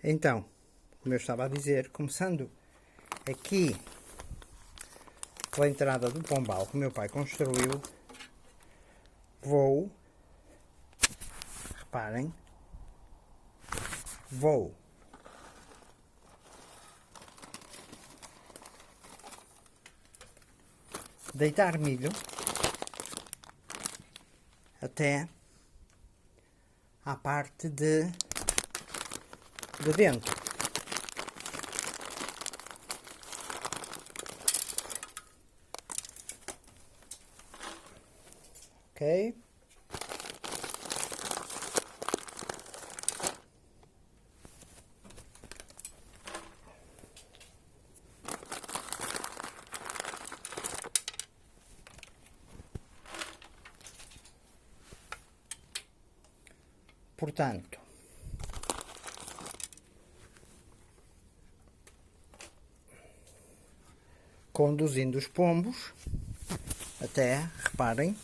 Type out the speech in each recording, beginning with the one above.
Então, como eu estava a dizer, começando aqui pela entrada do Pombal que o meu pai construiu, reparem, vou deitar milho até à parte de dentro. Ok? Portanto, conduzindo os pombos até, reparem,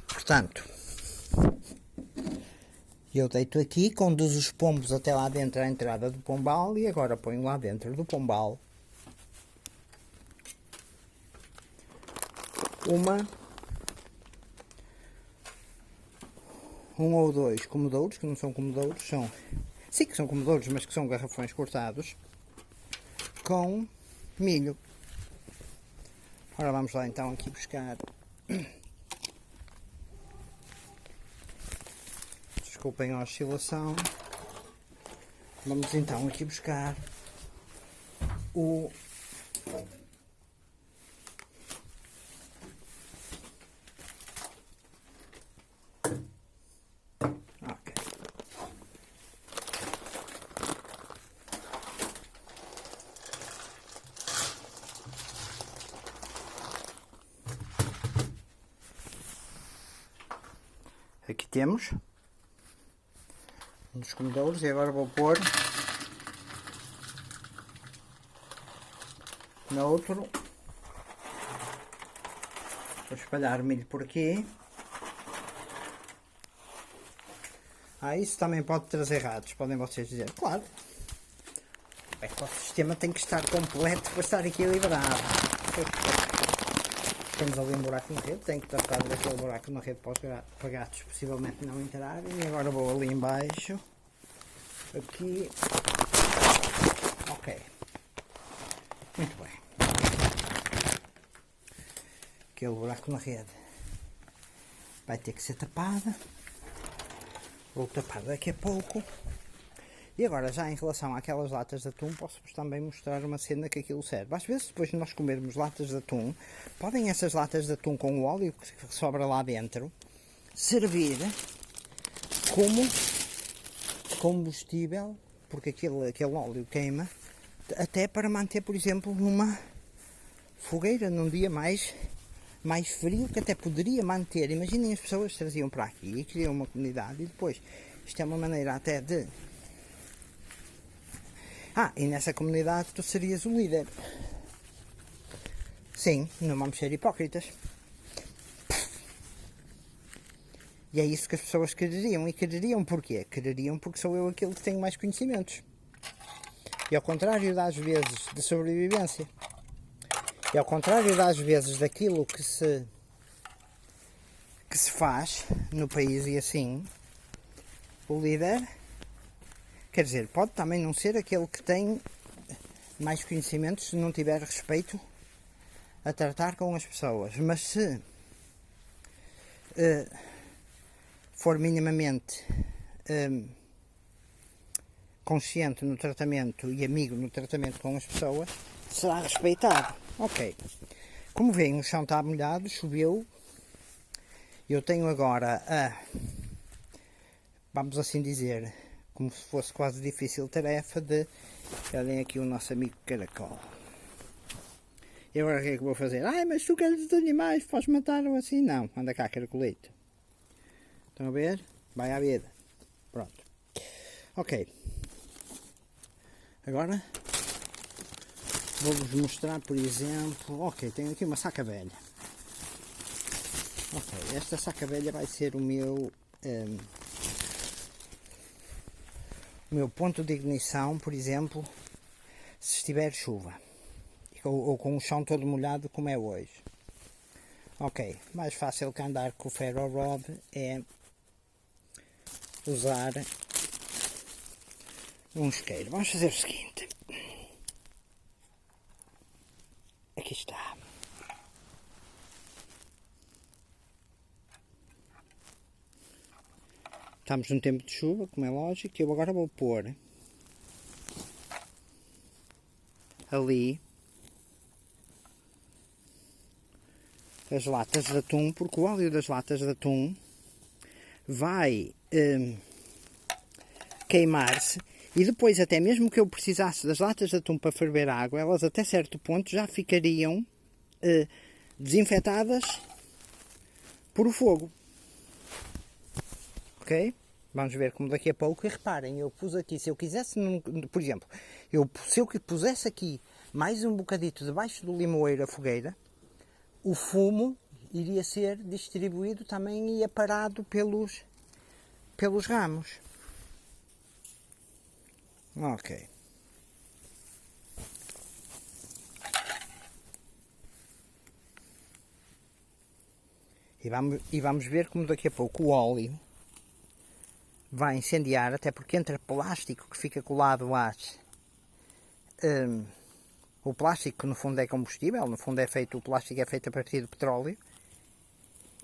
portanto, eu deito aqui, conduzo os pombos até lá dentro à entrada do pombal e agora ponho lá dentro do pombal um ou dois comedouros, que não são comedouros, são, sim que são comedouros, mas que são garrafões cortados, com milho. Ora, vamos lá então aqui buscar, desculpem a oscilação, vamos então aqui buscar o aqui temos um dos comedouros e agora vou pôr no outro, vou espalhar milho por aqui. Isso também pode trazer ratos, podem vocês dizer, claro, o ecossistema tem que estar completo para estar equilibrado. Temos ali um buraco na rede, tenho que tratar daquele buraco na rede para gatos possivelmente não entrarem. E agora vou ali embaixo, aqui, ok, muito bem. Aquele buraco na rede vai ter que ser tapado, vou tapar daqui a pouco. E agora, já em relação àquelas latas de atum, posso-vos também mostrar uma cena que aquilo serve. Às vezes, depois de nós comermos latas de atum, podem essas latas de atum com o óleo que sobra lá dentro servir como combustível, porque aquele óleo queima, até para manter, por exemplo, numa fogueira num dia mais frio, que até poderia manter. Imaginem, as pessoas traziam para aqui e criam uma comunidade e depois, isto é uma maneira até de... e nessa comunidade tu serias o líder. Sim, não vamos ser hipócritas. E é isso que as pessoas quereriam. E quereriam porquê? Quereriam porque sou eu aquele que tenho mais conhecimentos. E ao contrário das vezes de sobrevivência, e ao contrário das vezes daquilo que se faz no país e assim, o líder... Quer dizer, pode também não ser aquele que tem mais conhecimentos se não tiver respeito a tratar com as pessoas. Mas se for minimamente consciente no tratamento e amigo no tratamento com as pessoas, será respeitado. Ok. Como veem, o chão está molhado, choveu. Eu tenho agora vamos assim dizer, como se fosse quase difícil tarefa de... Olhem aqui o nosso amigo caracol. E agora o que é que vou fazer? Mas tu queres os animais, podes matar-o assim? Não, anda cá, caracolito. Estão a ver? Vai à vida. Pronto. Ok. Agora vou-vos mostrar, por exemplo... Ok, tenho aqui uma saca velha. Ok, esta saca velha vai ser o meu ponto de ignição, por exemplo, se estiver chuva ou com o chão todo molhado como é hoje. Ok, mais fácil que andar com o ferro rod é usar um isqueiro. Vamos fazer o seguinte. Aqui está. Estamos num tempo de chuva, como é lógico. Eu agora vou pôr ali as latas de atum, porque o óleo das latas de atum vai queimar-se, e depois até mesmo que eu precisasse das latas de atum para ferver água, elas até certo ponto já ficariam desinfetadas por o fogo. Ok? Vamos ver como daqui a pouco. E reparem, eu pus aqui, se eu quisesse, por exemplo, se eu pusesse aqui mais um bocadito debaixo do limoeiro a fogueira, o fumo iria ser distribuído também e aparado pelos ramos. Ok. E vamos ver como daqui a pouco o óleo vai incendiar, até porque entre plástico que fica colado às... o plástico que no fundo é combustível, no fundo o plástico é feito a partir de petróleo,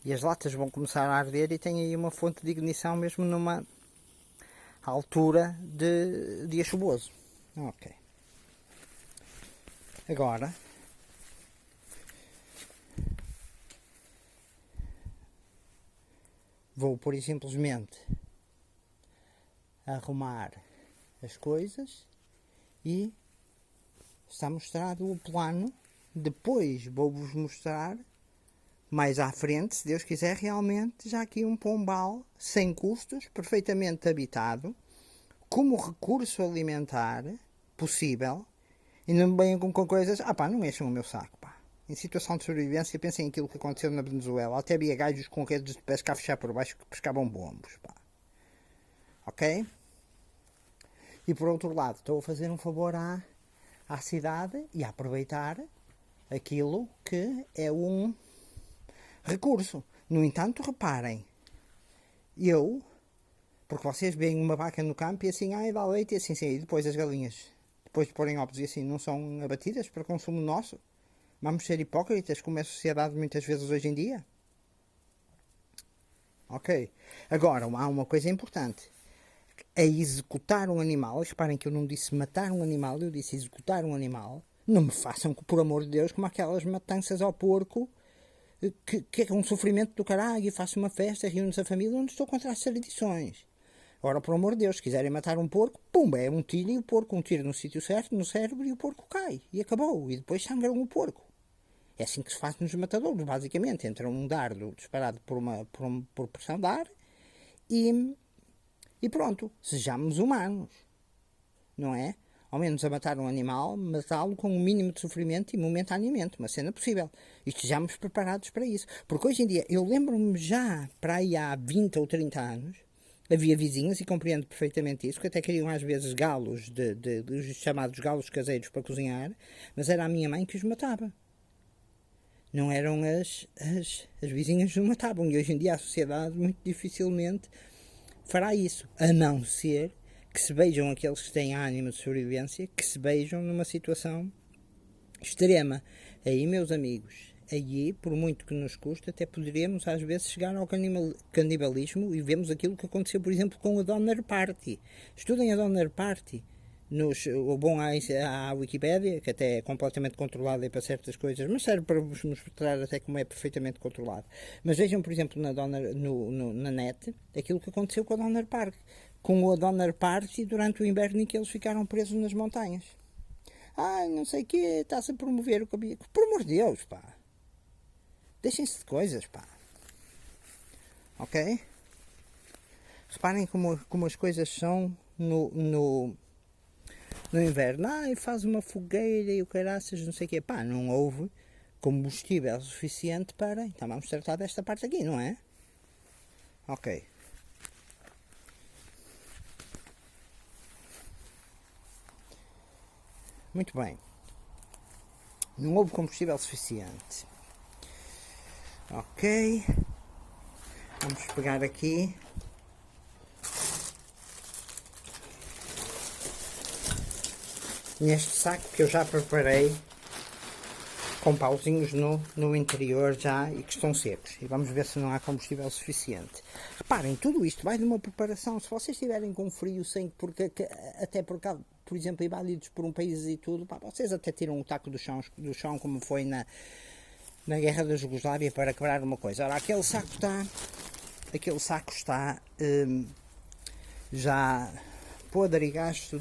e as latas vão começar a arder e tem aí uma fonte de ignição mesmo numa altura de dia chuvoso. Ok. Agora vou pura e simplesmente arrumar as coisas e está mostrado o plano. Depois vou-vos mostrar mais à frente, se Deus quiser, realmente já aqui um pombal sem custos, perfeitamente habitado, como recurso alimentar possível, e não me venham com coisas, não enchem o meu saco, pá. Em situação de sobrevivência, pensem aquilo que aconteceu na Venezuela, até havia gajos com redes de pesca a fechar por baixo que pescavam bombos, pá. Ok? E por outro lado, estou a fazer um favor à cidade e a aproveitar aquilo que é um recurso. No entanto, reparem, porque vocês veem uma vaca no campo e assim, dá leite e assim, e depois as galinhas, depois de porem ovos e assim, não são abatidas para consumo nosso? Vamos ser hipócritas como é a sociedade muitas vezes hoje em dia? Ok. Agora, há uma coisa importante. A executar um animal, reparem que eu não disse matar um animal, eu disse executar um animal. Não me façam, por amor de Deus, como aquelas matanças ao porco, que é um sofrimento do caralho, e faço uma festa, reúno-nos a família, onde estou contra as tradições. Ora, por amor de Deus, se quiserem matar um porco, pumba, é um tiro, e o porco, um tiro no sítio certo, no cérebro, e o porco cai. E acabou. E depois sangram o porco. É assim que se faz nos matadouros, basicamente. Entra um dardo disparado por pressão de ar e pronto. Sejamos humanos. Não é? Ao menos a matar um animal, matá-lo com um mínimo de sofrimento e momentaneamente. Uma cena possível. E estejamos preparados para isso. Porque hoje em dia, eu lembro-me já, para aí há 20 ou 30 anos, havia vizinhos, e compreendo perfeitamente isso, que até queriam às vezes galos, os chamados galos caseiros para cozinhar, mas era a minha mãe que os matava. Não eram as vizinhas que os matavam. E hoje em dia a sociedade muito dificilmente fará isso. A não ser que se vejam aqueles que têm ânimo de sobrevivência, que se vejam numa situação extrema. Aí, meus amigos, aí, por muito que nos custe, até poderíamos às vezes chegar ao canibalismo, e vemos aquilo que aconteceu, por exemplo, com a Donner Party. Estudem a Donner Party. Bom, há Wikipédia, que até é completamente controlada para certas coisas, mas serve para vos mostrar até como é perfeitamente controlado. Mas vejam, por exemplo, na net, aquilo que aconteceu com a Donner Party. Com a Donner Party durante o inverno em que eles ficaram presos nas montanhas. Não sei o quê, está-se a promover o cabelo. Por amor de Deus, pá. Deixem-se de coisas, pá. Ok? Reparem como as coisas são no inverno. Faz uma fogueira e o caraças, não sei o quê. Pá, não houve combustível suficiente para... Então vamos tratar desta parte aqui, não é? Ok. Muito bem. Não houve combustível suficiente. Ok. Vamos pegar aqui. Neste saco que eu já preparei, com pauzinhos no interior já e que estão secos. E vamos ver se não há combustível suficiente. Reparem, tudo isto vai de uma preparação. Se vocês estiverem com frio, sem, porque, até por exemplo, invadidos por um país e tudo, pá, vocês até tiram o taco do chão como foi na guerra da Jugoslávia para quebrar uma coisa. Ora, aquele saco está já podre e gasto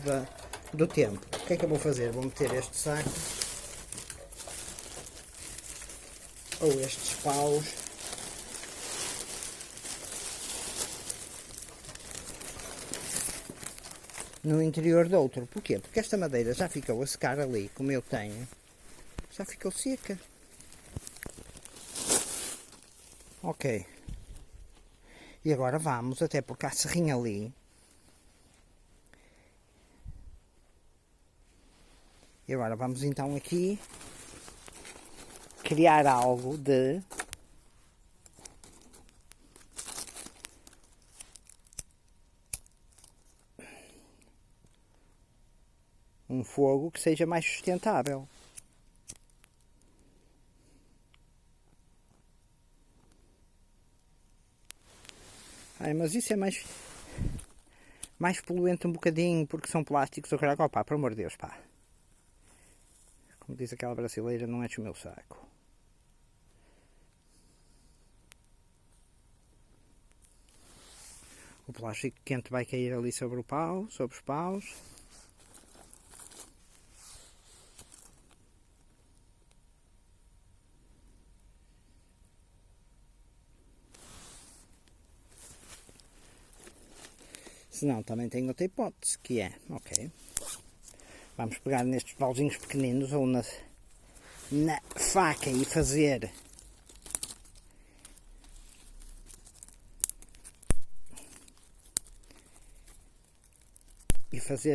do tempo. O que é que eu vou fazer? Vou meter este saco ou estes paus no interior do outro. Porquê? Porque esta madeira já ficou a secar ali, como eu tenho, já ficou seca. Ok. E agora vamos, até porque há serrinha ali. E agora vamos então aqui criar algo de um fogo que seja mais sustentável. Ai, mas isso é mais poluente um bocadinho porque são plásticos. Eu quero, pá, por amor de Deus, pá. Como diz aquela brasileira, não enche o meu saco. O plástico quente vai cair ali sobre o pau, sobre os paus. Se não, também tem outra hipótese, que é, ok, vamos pegar nestes pauzinhos pequeninos ou na faca e fazer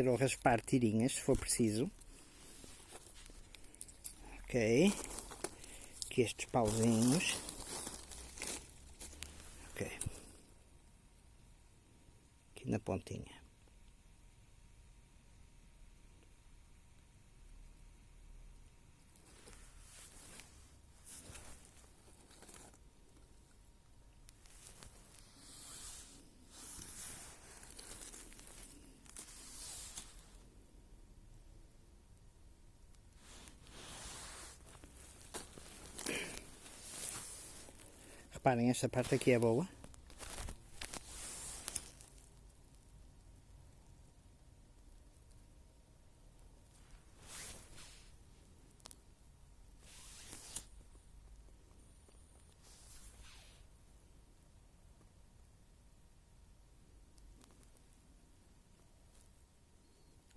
ou raspar tirinhas, se for preciso. Ok, aqui estes pauzinhos. Ok, aqui na pontinha. Reparem, esta parte aqui é boa.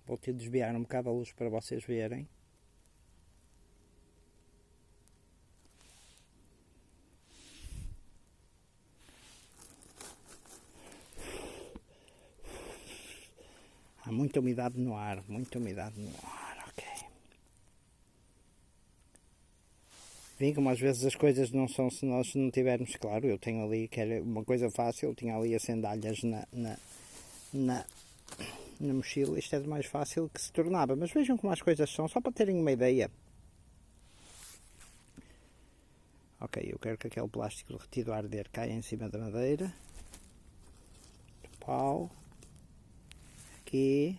Vou ter de desviar um bocado a luz para vocês verem. Há muita umidade no ar, ok. Vem como às vezes as coisas não são, se nós não tivermos claro. Eu tenho ali, que era uma coisa fácil, eu tinha ali as sandálias na mochila. Isto é de mais fácil que se tornava, mas vejam como as coisas são, só para terem uma ideia. Ok, eu quero que aquele plástico retido a arder caia em cima da madeira. Pau. Aqui.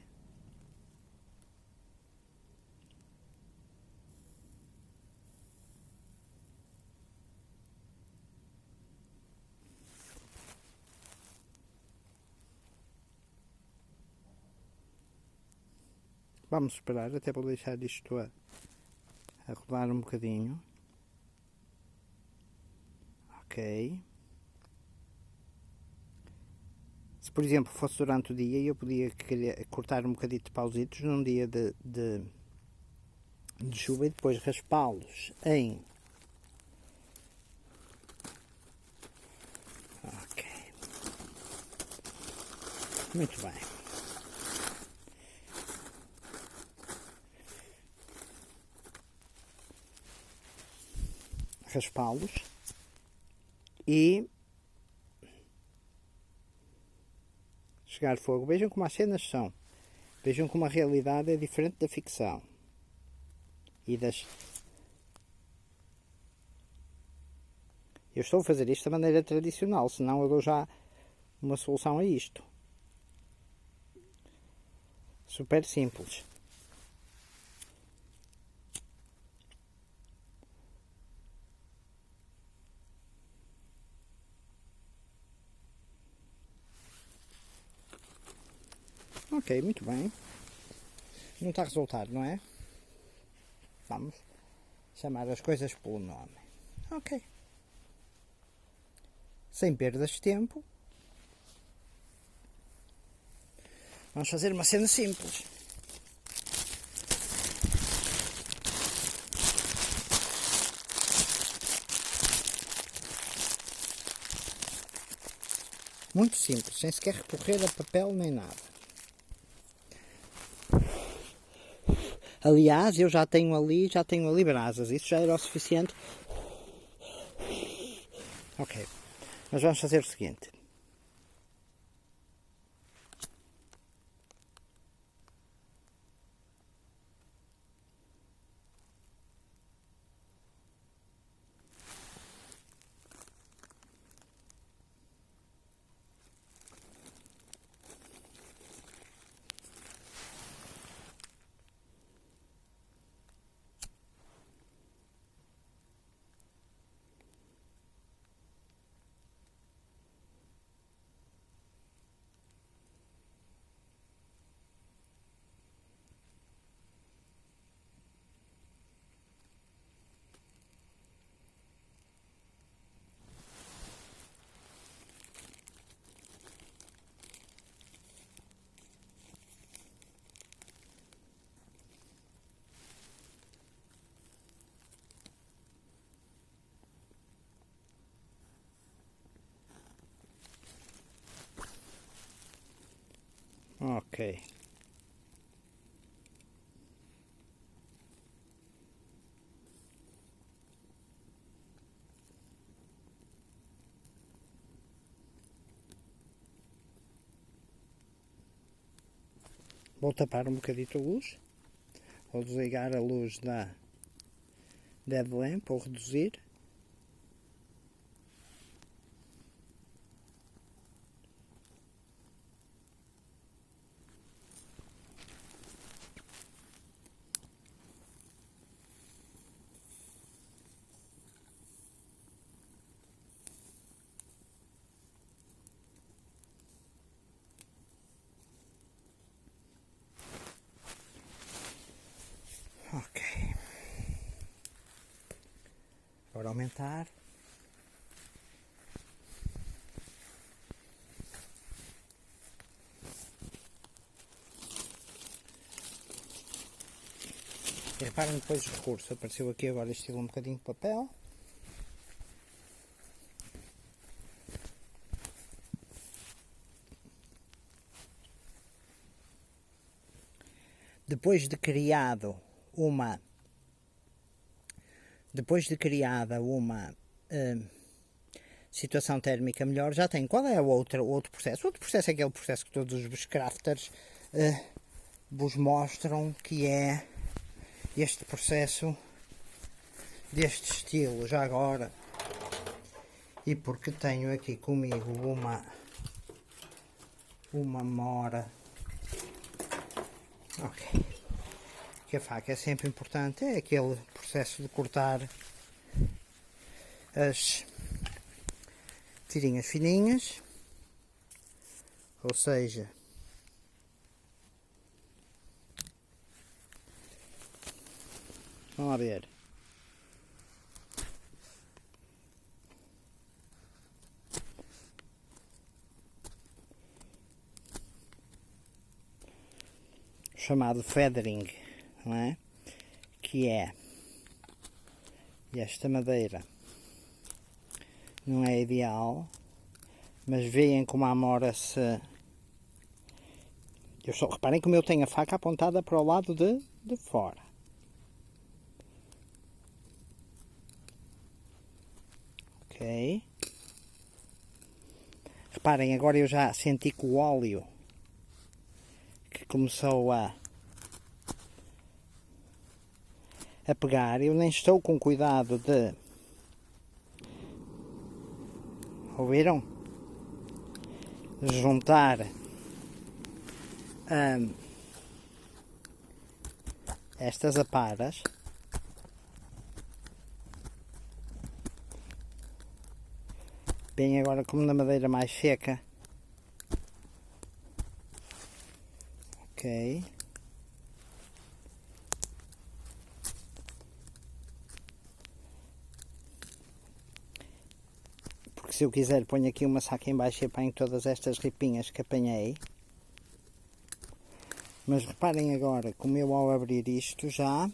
Vamos esperar, até vou deixar isto a rodar um bocadinho. Ok. Se por exemplo fosse durante o dia, eu podia cortar um bocadinho de pausitos num dia de chuva e depois raspá-los em Muito bem. Raspá-los e chegar fogo. Vejam como as cenas são. Vejam como a realidade é diferente da ficção. E das... Eu estou a fazer isto da maneira tradicional, senão eu dou já uma solução a isto. Super simples. Ok, muito bem. Não está a resultar, não é? Vamos chamar as coisas pelo nome. Ok. Sem perdas de tempo. Vamos fazer uma cena simples. Muito simples, sem sequer recorrer a papel nem nada. Aliás, eu já tenho ali brasas. Isso já era o suficiente. Ok. Mas vamos fazer o seguinte. Ok. Vou tapar um bocadito a luz. Vou desligar a luz da headlamp ou reduzir. Ok. Agora aumentar. E reparem depois o recurso. Apareceu aqui agora estilo um bocadinho de papel. Depois de criada uma situação térmica melhor, já tem. Qual é o outro processo? O outro processo é aquele processo que todos os bushcrafters vos mostram, que é este processo deste estilo. Já agora, e porque tenho aqui comigo uma mora. Ok. Que a faca é sempre importante, é aquele processo de cortar as tirinhas fininhas, ou seja, vamos lá ver, chamado feathering, não é? Que é esta madeira não é ideal, mas veem como a amora se Eu só reparem como eu tenho a faca apontada para o lado de fora. Ok. Reparem, agora eu já senti que o óleo que começou a pegar, eu nem estou com cuidado de... Ouviram? Juntar estas aparas. Bem, agora como na madeira mais seca. Ok. Porque se eu quiser ponho aqui uma saca em baixo e apanho todas estas ripinhas que apanhei. Mas reparem agora, como eu ao abrir isto já...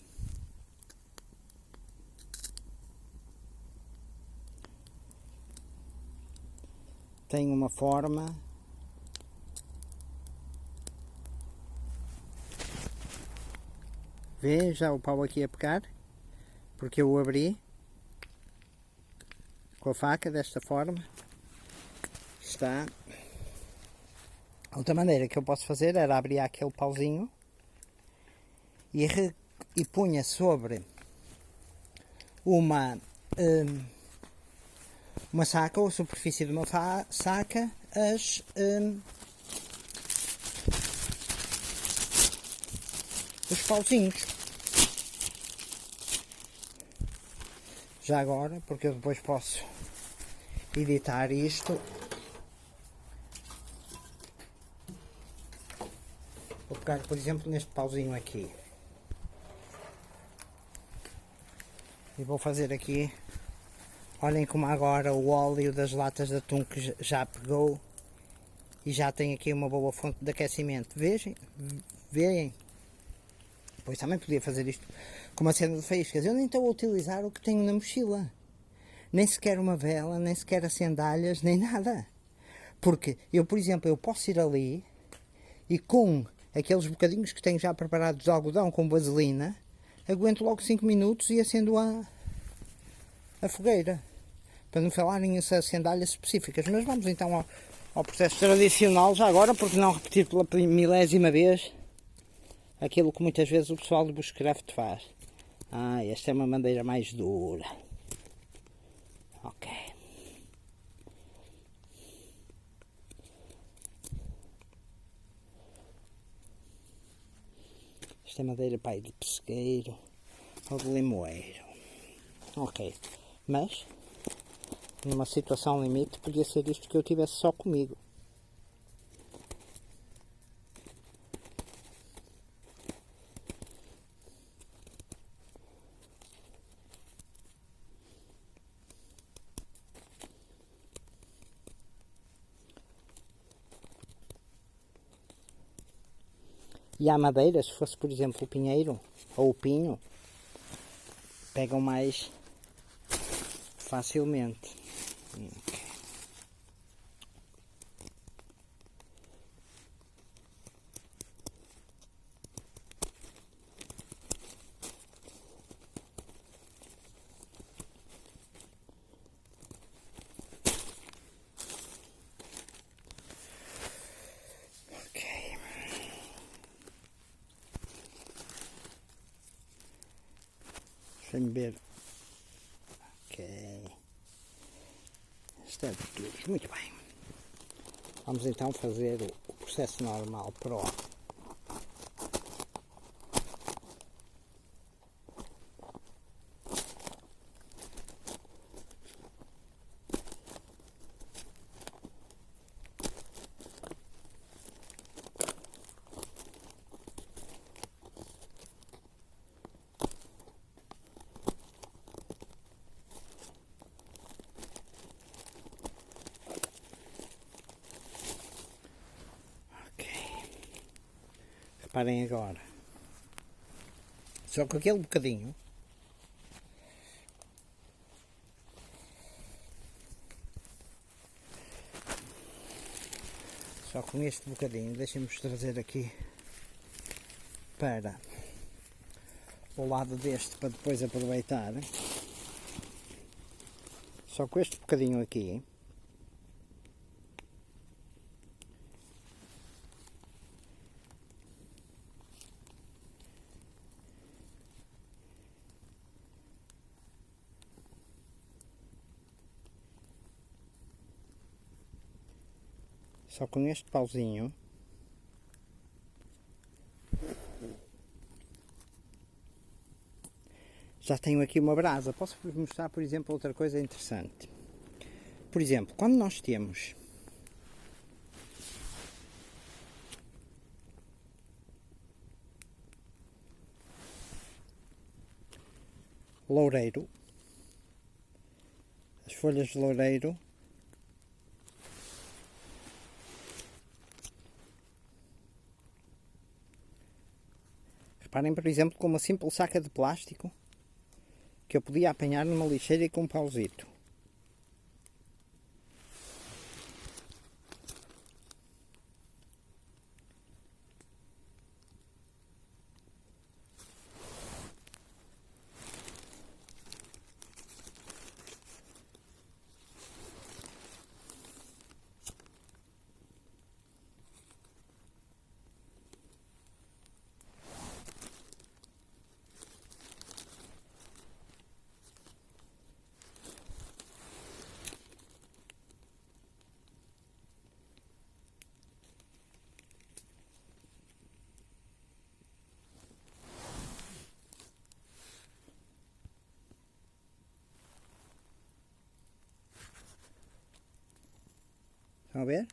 Tem uma forma... Vê já o pau aqui a pegar? Porque eu o abri com a faca desta forma. Está. Outra maneira que eu posso fazer era abrir aquele pauzinho e punha sobre uma saca ou a superfície de uma saca os pauzinhos. Já agora, porque eu depois posso editar isto. Vou pegar, por exemplo, neste pauzinho aqui. E vou fazer aqui. Olhem como agora o óleo das latas de atum que já pegou. E já tem aqui uma boa fonte de aquecimento. Vejam? Veem? Pois também podia fazer isto com uma cena de faíscas. Eu nem estou a utilizar o que tenho na mochila. Nem sequer uma vela, nem sequer as sandálias, nem nada. Porque eu, por exemplo, eu posso ir ali e com aqueles bocadinhos que tenho já preparados de algodão com vaselina, aguento logo 5 minutos e acendo a fogueira. Para não falarem em sandálias específicas. Mas vamos então ao processo tradicional já agora, porque não repetir pela milésima vez aquilo que muitas vezes o pessoal do bushcraft faz. Esta é uma madeira mais dura. Ok. Esta é madeira pai de pesqueiro ou de limoeiro. Ok. Mas, numa situação limite, podia ser isto que eu tivesse só comigo. E a madeira, se fosse por exemplo o pinheiro ou o pinho, pegam mais facilmente. Deixa-me ver. Ok. Está tudo. Muito bem. Vamos então fazer o processo normal para o Reparem agora. Só com aquele bocadinho. Só com este bocadinho. Deixem-nos trazer aqui para o lado deste para depois aproveitar. Só com este bocadinho aqui. Só com este pauzinho. Já tenho aqui uma brasa. Posso-vos mostrar, por exemplo, outra coisa interessante. Por exemplo, quando nós temos loureiro, as folhas de loureiro, reparem, por exemplo, com uma simples saca de plástico que eu podia apanhar numa lixeira e com um pauzito. Estão a ver?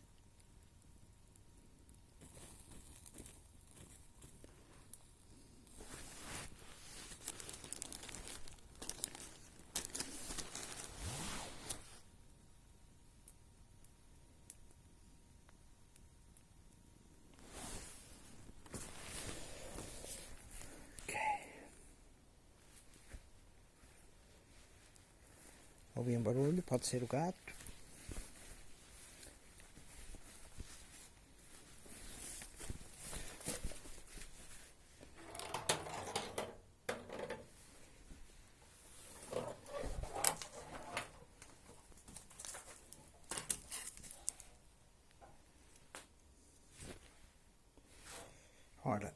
Ouvi um barulho, pode ser o gato. Ora,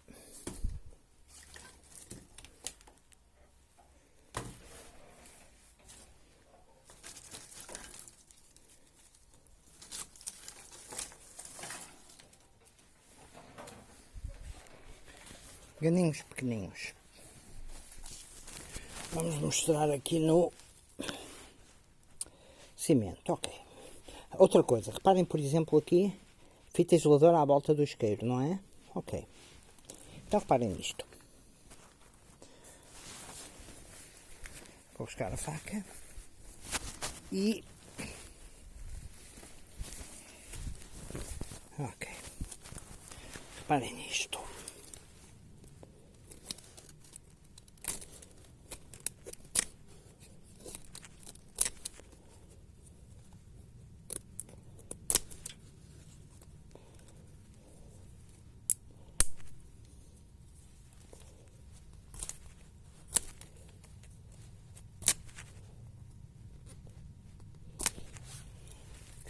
ganinhos pequeninhos. Vamos mostrar aqui no cimento, ok. Outra coisa, reparem, por exemplo, aqui, fita isoladora à volta do isqueiro, não é? Ok. Então reparem nisto. Vou buscar a faca e... ok. Reparem nisto.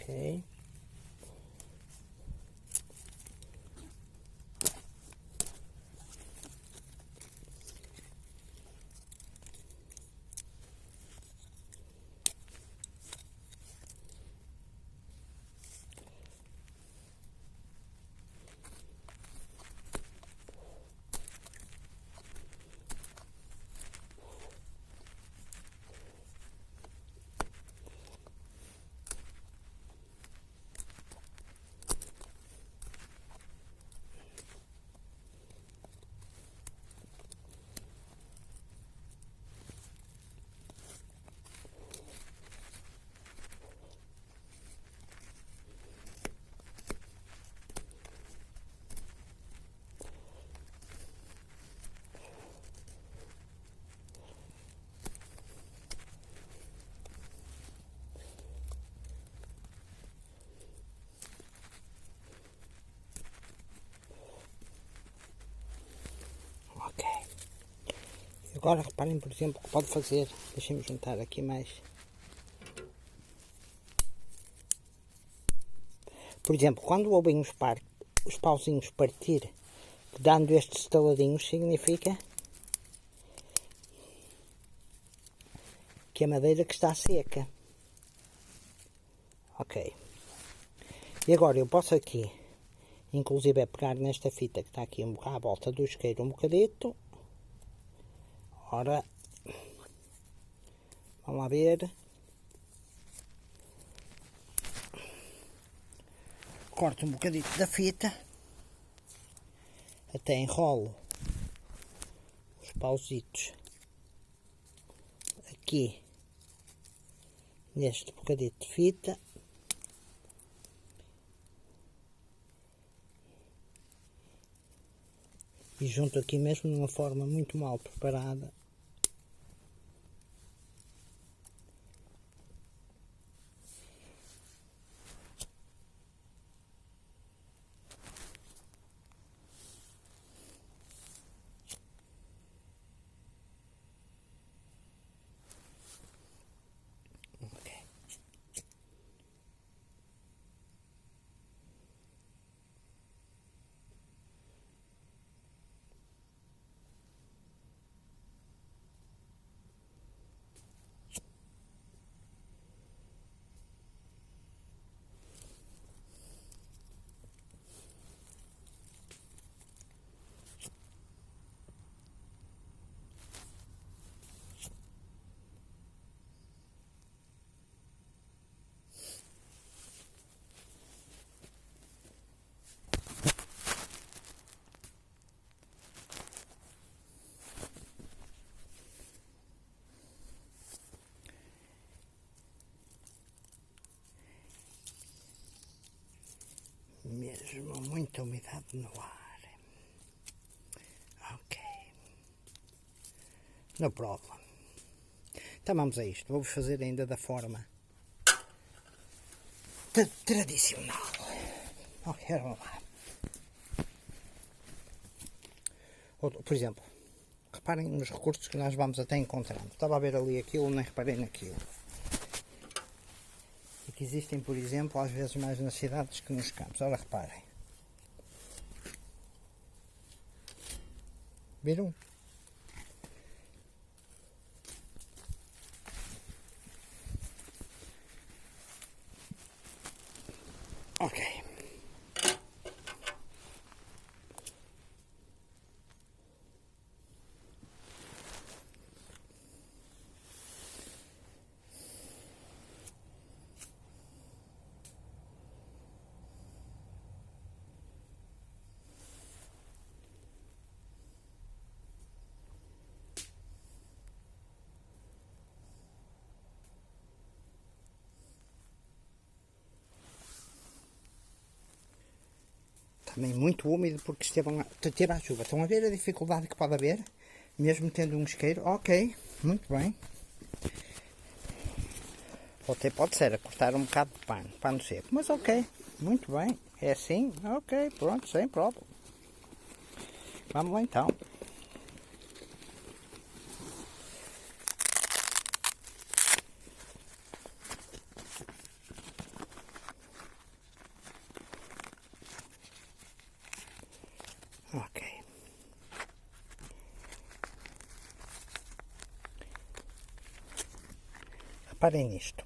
Ok. Agora reparem, por exemplo, o que pode fazer. Deixem-me juntar aqui mais. Por exemplo, quando o ovinho os pauzinhos partir, dando estes estaladinhos, significa que a madeira que está seca. Ok. E agora eu posso aqui, inclusive, pegar nesta fita que está aqui à volta do isqueiro um bocadito. Ora, vamos lá ver. Corto um bocadito da fita, até enrolo os pauzitos aqui neste bocadito de fita. E junto aqui mesmo numa forma muito mal preparada. Mesmo muita umidade no ar. Ok. No problem. Então vamos a isto. Vou-vos fazer ainda da forma tradicional. Ok, vamos lá. Por exemplo, reparem nos recursos que nós vamos até encontrando. Estava a ver ali aquilo, nem reparei naquilo. E que existem, por exemplo, às vezes mais nas cidades que nos campos. Ora, reparem. Viram? Ok. Também muito úmido porque teve a chuva. Estão a ver a dificuldade que pode haver? Mesmo tendo um isqueiro. Ok, muito bem. Ou até pode ser a cortar um bocado de pano seco. Mas ok, muito bem. É assim? Ok, pronto, sem problema. Vamos lá então. Ok. Reparem nisto.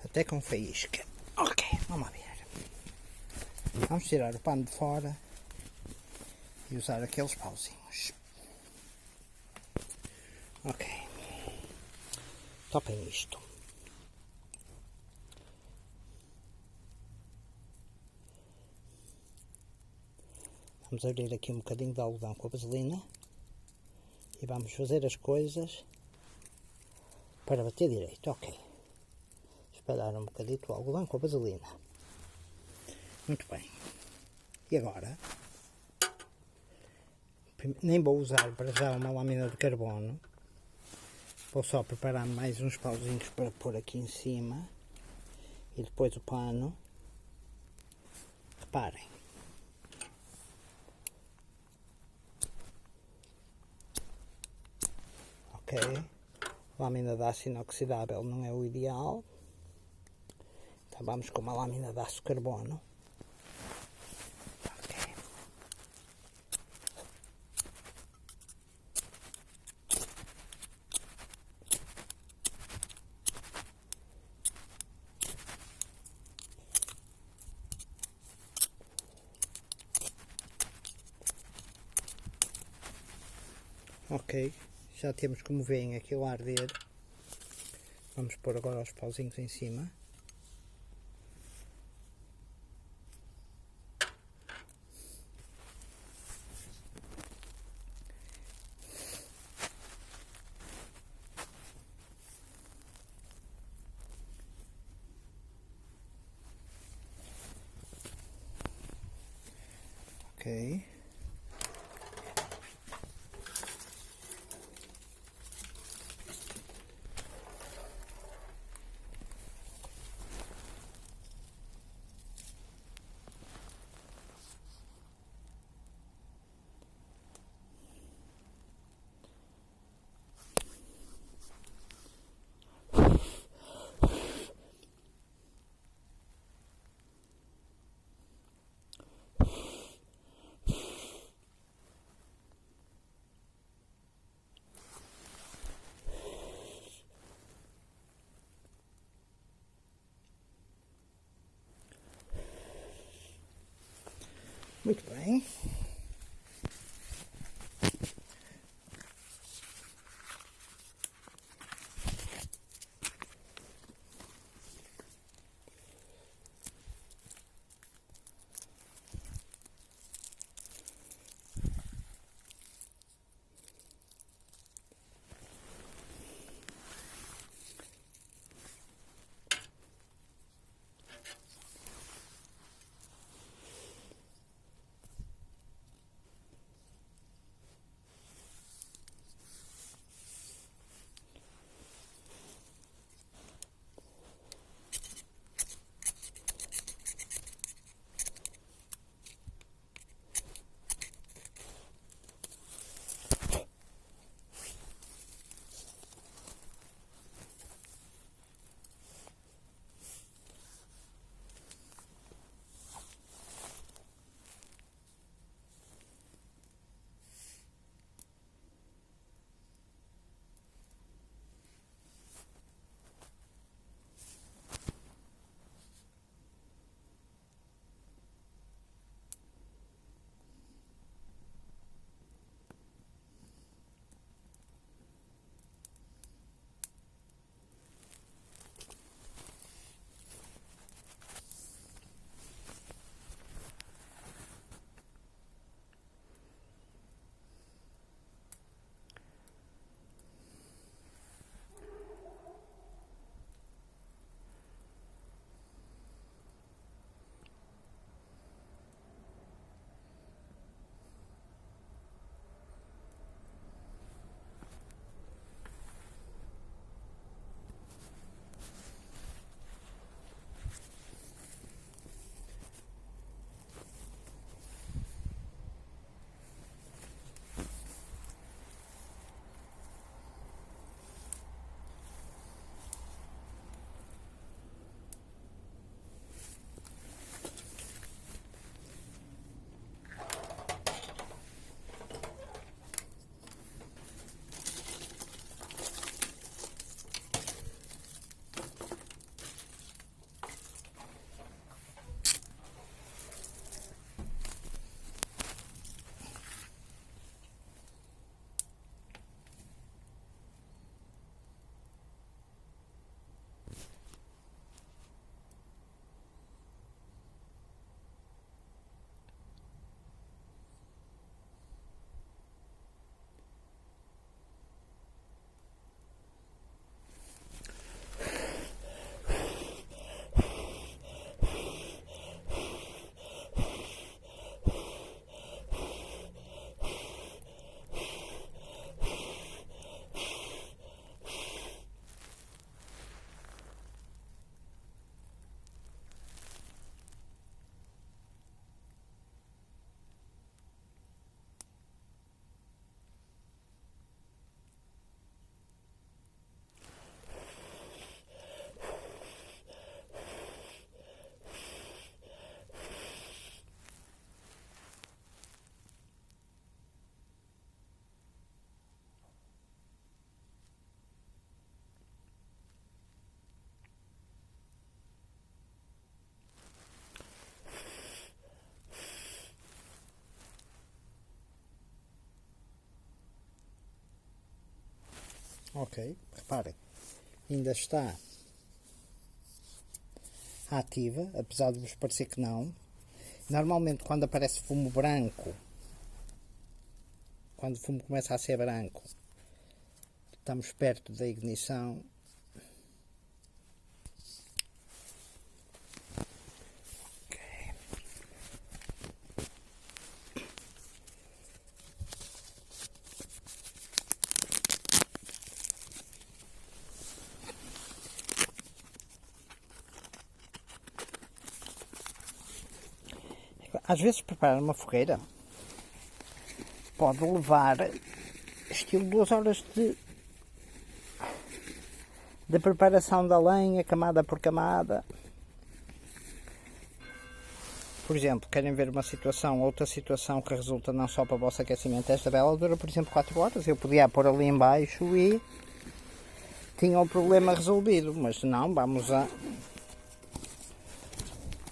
Até com faísca. Ok, vamos lá ver. Vamos tirar o pano de fora e usar aqueles pauzinhos. Ok. Topem isto. Vamos abrir aqui um bocadinho de algodão com a vaselina e vamos fazer as coisas para bater direito. Ok. Espalhar um bocadito o algodão com a vaselina. Muito bem. E agora, nem vou usar para já uma lâmina de carbono. Vou só preparar mais uns pauzinhos para pôr aqui em cima. E depois o pano. Reparem. Ok. Lâmina de aço inoxidável não é o ideal. Então vamos com uma lâmina de aço carbono. Ok. Ok, já temos, como veem, aquilo a arder. Vamos pôr agora os pauzinhos em cima. Ok. Muito bem. Ok, reparem, ainda está ativa, apesar de vos parecer que não. Normalmente quando aparece fumo branco, quando o fumo começa a ser branco, estamos perto da ignição. Às vezes preparar uma fogueira pode levar estilo 2 horas de preparação da lenha, camada por camada. Por exemplo, querem ver uma situação, outra situação que resulta não só para o vosso aquecimento. Esta vela dura, por exemplo, 4 horas. Eu podia pôr ali em baixo e tinha o problema resolvido, mas não, vamos a...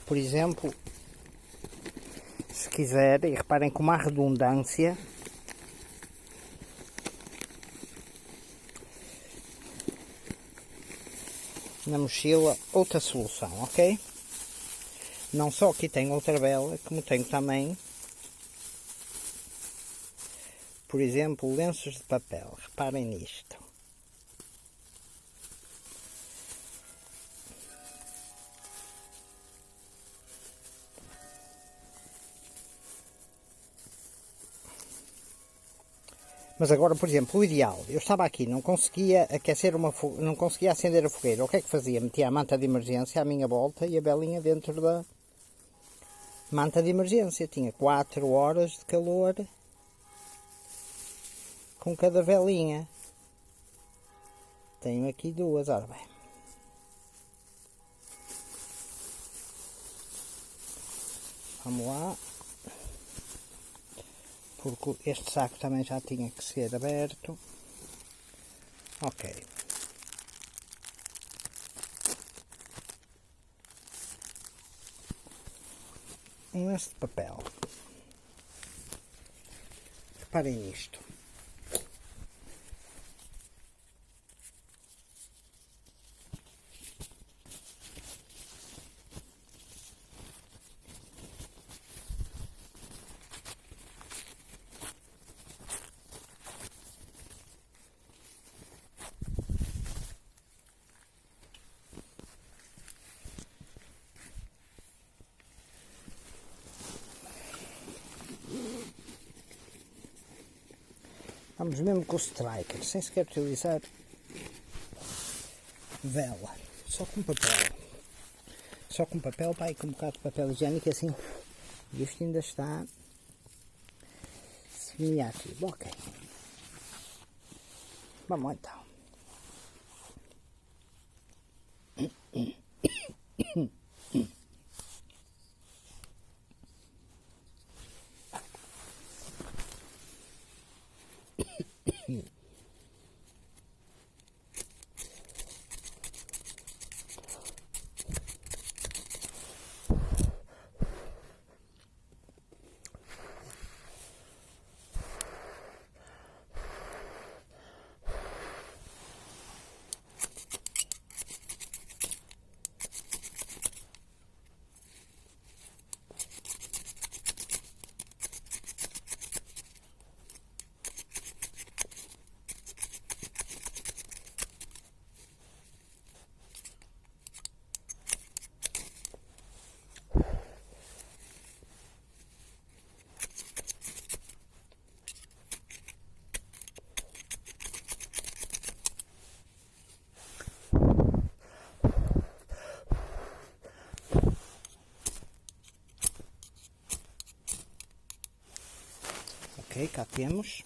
Por exemplo, se quiser, e reparem com uma redundância, na mochila, outra solução, ok? Não só aqui tenho outra vela, como tenho também, por exemplo, lenços de papel. Reparem nisto. Mas agora, por exemplo, o ideal, eu estava aqui, não conseguia aquecer não conseguia acender a fogueira. O que é que fazia? Metia a manta de emergência à minha volta e a velinha dentro da manta de emergência. Tinha 4 horas de calor com cada velinha. Tenho aqui 2, ora bem. Vamos lá. Porque este saco também já tinha que ser aberto. Ok. Um lenço de papel. Reparem nisto. Vamos mesmo com o striker, sem sequer utilizar vela, só com papel. Só com papel, pá, e com um bocado de papel higiênico, assim, isto ainda está semi-ativo. Ok. Vamos lá então. Ok, cá temos.